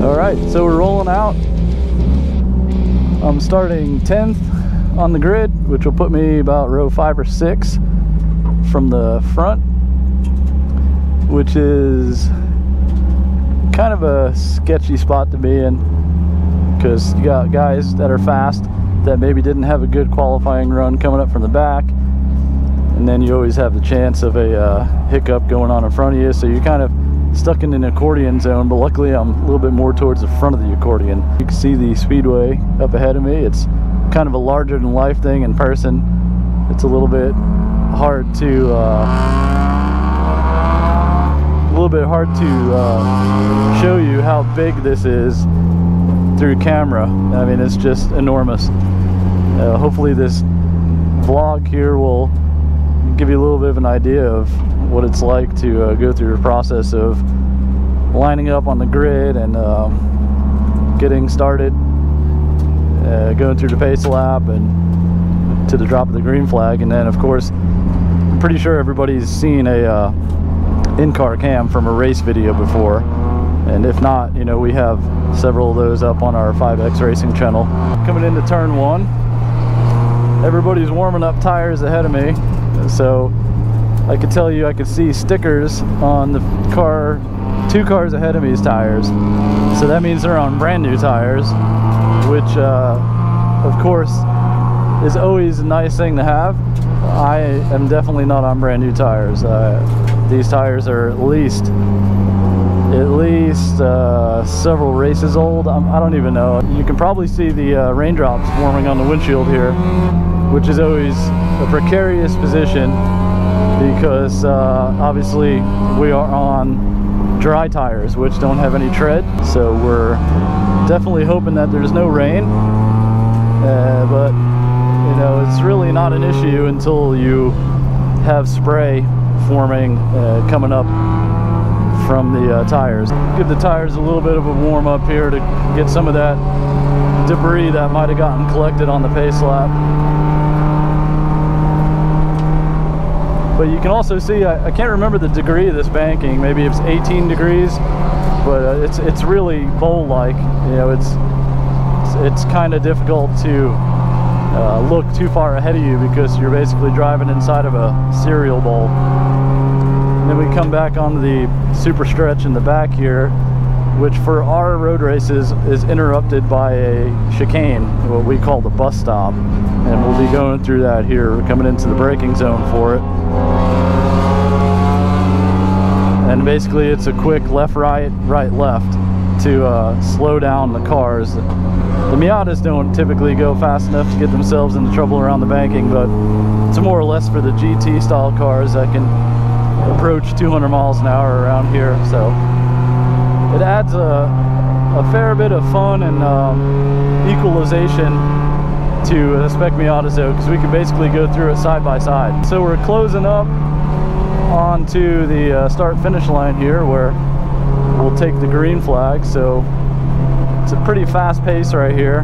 Alright, so we're rolling out. I'm starting 10th on the grid, which will put me about row 5 or 6 from the front, which is kind of a sketchy spot to be in because you got guys that are fast that maybe didn't have a good qualifying run coming up from the back, and then you always have the chance of a hiccup going on in front of you, so you're kind of stuck in an accordion zone. But luckily I'm a little bit more towards the front of the accordion. You can see the speedway up ahead of me. It's kind of a larger than life thing in person. It's a little bit hard to show you how big this is through camera. I mean, it's just enormous. Hopefully this vlog here will give you a little bit of an idea of what it's like to go through the process of lining up on the grid and getting started, going through the pace lap and to the drop of the green flag. And then of course, I'm pretty sure everybody's seen a in-car cam from a race video before, and if not, you know, we have several of those up on our 5X Racing channel. Coming into turn 1, everybody's warming up tires ahead of me, so I could tell you I could see stickers on the car, 2 cars ahead of me's tires, so that means they're on brand new tires, which of course is always a nice thing to have. I am definitely not on brand new tires. These tires are at least several races old. I don't even know. You can probably see the raindrops forming on the windshield here, which is always a precarious position because obviously we are on dry tires which don't have any tread, so we're definitely hoping that there's no rain, but you know, it's really not an issue until you have spray forming coming up from the tires. Give the tires a little bit of a warm up here to get some of that debris that might have gotten collected on the pace lap. But you can also see, I can't remember the degree of this banking, maybe it's 18 degrees, but it's really bowl-like. You know, it's kind of difficult to look too far ahead of you because you're basically driving inside of a cereal bowl. And then we come back onto the super stretch in the back here, which for our road races is interrupted by a chicane, what we call the bus stop, and we'll be going through that here. We're coming into the braking zone for it, and basically it's a quick left right right left to slow down the cars. The Miatas don't typically go fast enough to get themselves into trouble around the banking, but it's more or less for the GT style cars that can approach 200 miles an hour around here. So it adds a fair bit of fun and equalization to the Spec Miata, though, because we can basically go through it side by side. So we're closing up onto the start finish line here where we'll take the green flag. So it's a pretty fast pace right here,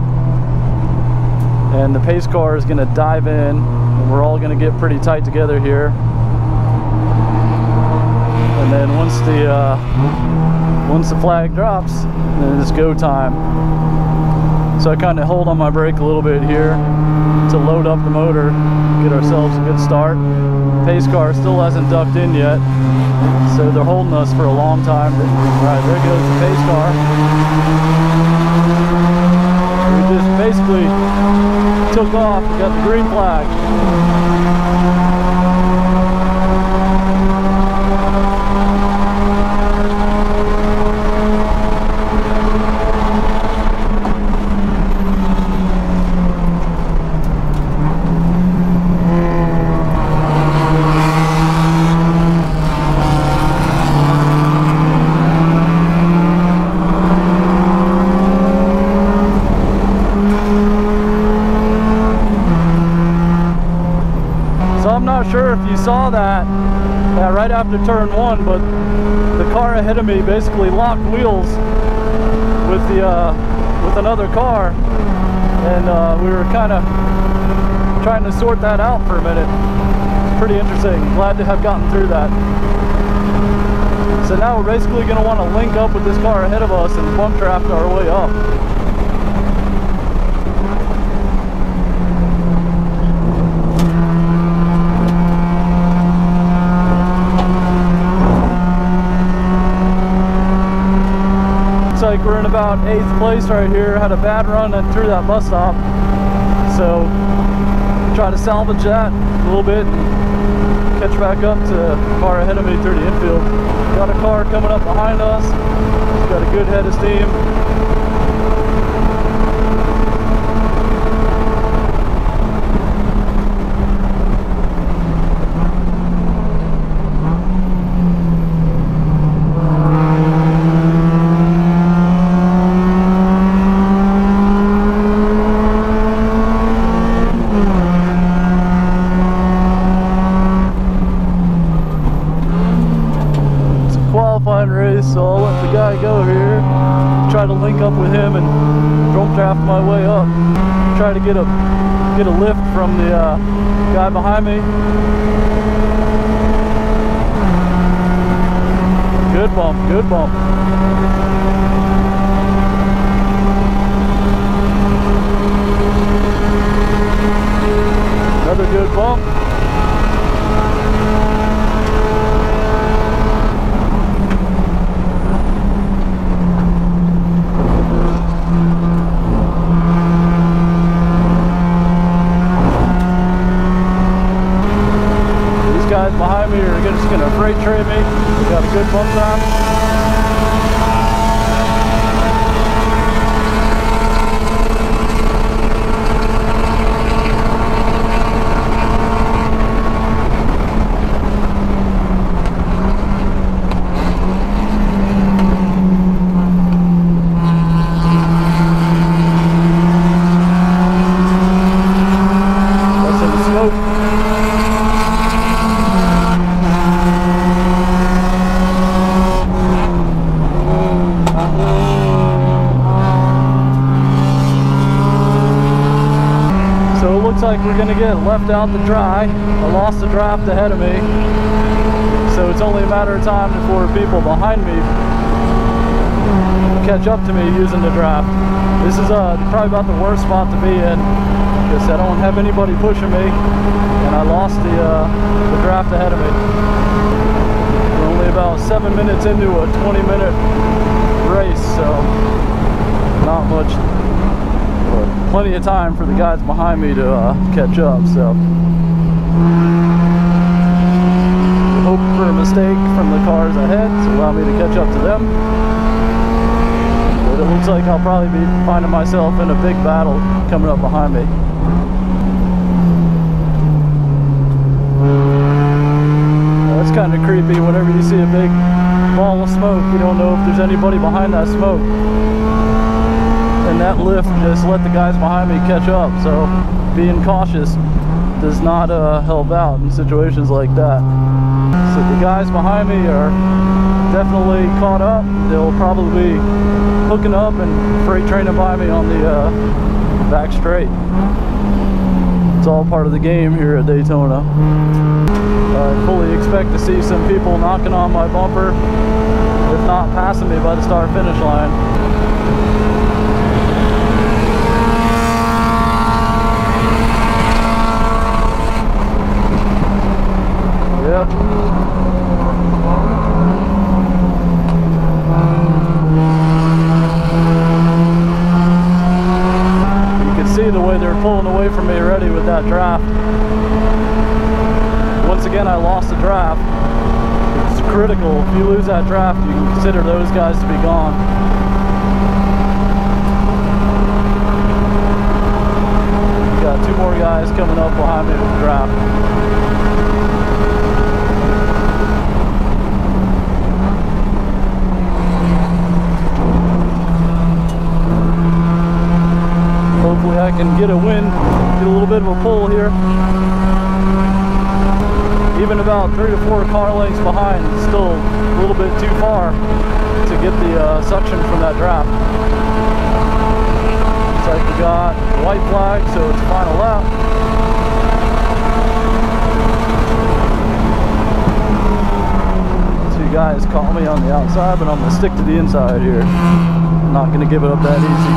and the pace car is going to dive in, and we're all going to get pretty tight together here. And then once the flag drops, then it's go time. So I kind of hold on my brake a little bit here to load up the motor, get ourselves a good start. Pace car still hasn't ducked in yet, so they're holding us for a long time. Right, there goes the pace car. We just basically took off, got the green flag. Sure if you saw that right after turn 1, but the car ahead of me basically locked wheels with another car, and we were kind of trying to sort that out for a minute. Pretty interesting. Glad to have gotten through that. So now we're basically going to want to link up with this car ahead of us and bump draft our way up. Looks like we're in about 8th place right here. Had a bad run and through that bus stop. So try to salvage that a little bit and catch back up to the car ahead of me through the infield. Got a car coming up behind us. He's got a good head of steam. Race, so I'll let the guy go here, try to link up with him and bump draft my way up, try to get a lift from the guy behind me. Good bump, good bump. Another good bump. Guys behind me are just going to freight train me. We got a good bump time. That's in the smoke. Looks like we're going to get left out to dry. I lost the draft ahead of me, so it's only a matter of time before people behind me catch up to me using the draft. This is probably about the worst spot to be in because I don't have anybody pushing me, and I lost the draft ahead of me. We're only about 7 minutes into a 20-minute race, so not much. Plenty of time for the guys behind me to catch up, so hope for a mistake from the cars ahead to allow me to catch up to them. But it looks like I'll probably be finding myself in a big battle coming up behind me. That's kind of creepy. Whenever you see a big ball of smoke, you don't know if there's anybody behind that smoke. And that lift just let the guys behind me catch up, so being cautious does not help out in situations like that. So the guys behind me are definitely caught up. They'll probably be hooking up and freight training by me on the back straight. It's all part of the game here at Daytona. I fully expect to see some people knocking on my bumper, if not passing me by the start-finish line. Yep. You can see the way they're pulling away from me already with that draft. Once again, I lost the draft. It's critical. If you lose that draft, you can consider those guys to be gone. Got 2 more guys coming up behind me with the draft. Hopefully I can get a win, get a little bit of a pull here. Even about 3 to 4 car lengths behind, still a little bit too far to get the suction from that draft. Looks like we got white flag, so it's final lap. guys caught me on the outside, but I'm gonna stick to the inside here. I'm not gonna give it up that easy.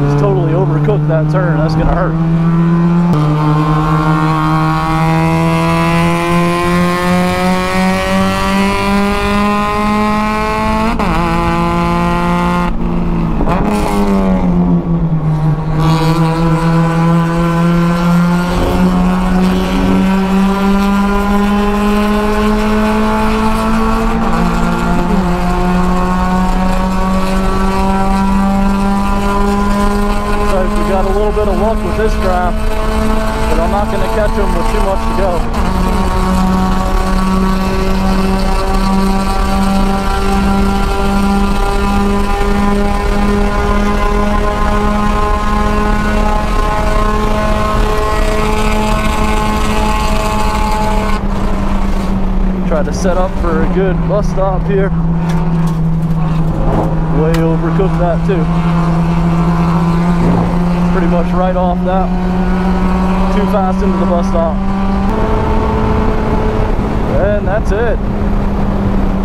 Just totally overcooked that turn. That's gonna hurt. With this draft, but I'm not going to catch him with too much to go. Try to set up for a good bus stop here. Way overcooked that too. Pretty much right off that. Too fast into the bus stop. And that's it.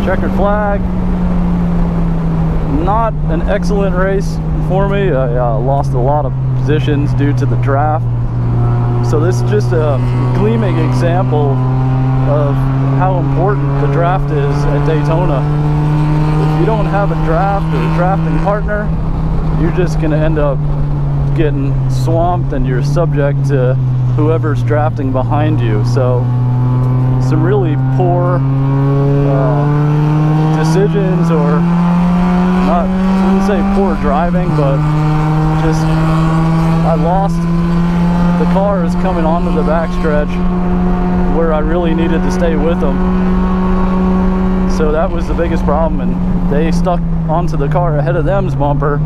Checkered flag. Not an excellent race for me. I lost a lot of positions due to the draft. So this is just a gleaming example of how important the draft is at Daytona. If you don't have a draft or a drafting partner, you're just going to end up getting swamped and you're subject to whoever's drafting behind you. So some really poor decisions, or not, I wouldn't say poor driving, but just I lost the cars coming onto the backstretch where I really needed to stay with them. So that was the biggest problem, and they stuck onto the car ahead of them's bumper,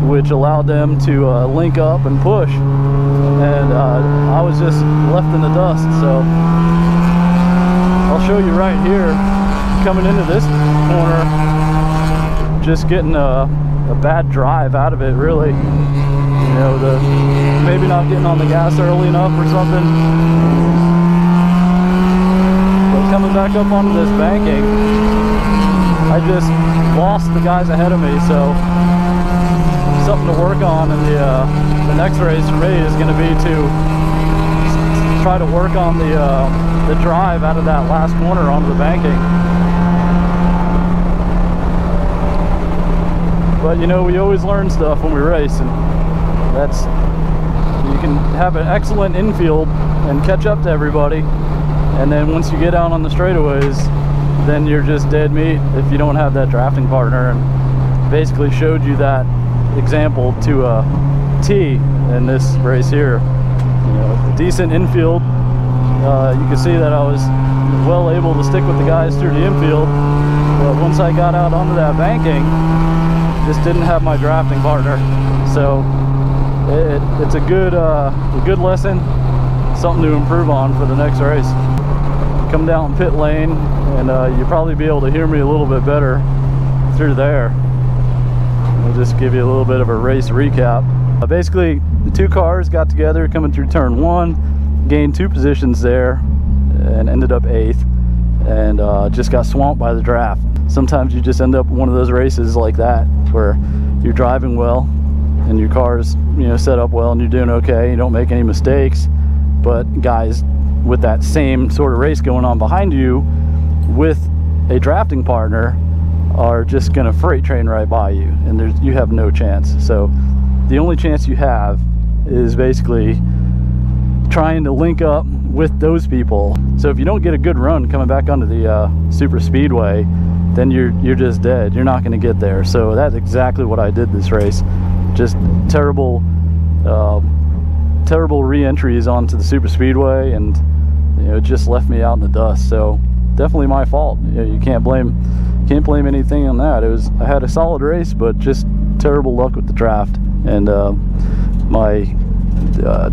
which allowed them to link up and push, and I was just left in the dust. So I'll show you right here, coming into this corner, just getting a bad drive out of it, really. You know, maybe not getting on the gas early enough or something, but coming back up onto this banking, I just lost the guys ahead of me. So something to work on, and the next race for me is going to be to try to work on the drive out of that last corner onto the banking. But you know, we always learn stuff when we race, and that's, you can have an excellent infield and catch up to everybody, and then once you get out on the straightaways, then you're just dead meat if you don't have that drafting partner. And basically showed you that example to a T in this race here. You know, decent infield. You can see that I was well able to stick with the guys through the infield, but once I got out onto that banking, just didn't have my drafting partner. So it's a good lesson, something to improve on for the next race. Come down pit lane, and you'll probably be able to hear me a little bit better through there. I'll just give you a little bit of a race recap. Basically, the two cars got together coming through turn 1, gained 2 positions there, and ended up 8th, and just got swamped by the draft. Sometimes you just end up one of those races like that, where you're driving well, and your car's, you know, set up well, and you're doing okay, you don't make any mistakes, but guys with that same sort of race going on behind you with a drafting partner are just gonna freight train right by you, and you have no chance. So the only chance you have is basically trying to link up with those people. So if you don't get a good run coming back onto the super speedway, then you're just dead. You're not going to get there. So that's exactly what I did this race. Just terrible re-entries onto the super speedway, and you know, it just left me out in the dust. So definitely my fault. You know, you can't blame anything on that. I had a solid race, but just terrible luck with the draft, and my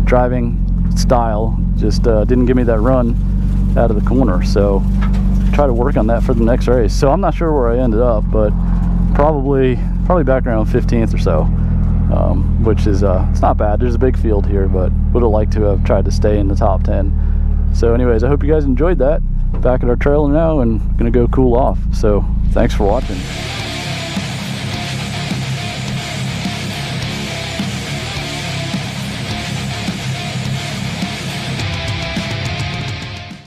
driving style just didn't give me that run out of the corner. So try to work on that for the next race. So I'm not sure where I ended up, but probably back around 15th or so. which is it's not bad. There's a big field here, but would have liked to have tried to stay in the top 10. So anyways, I hope you guys enjoyed that. Back at our trailer now and gonna go cool off. So thanks for watching.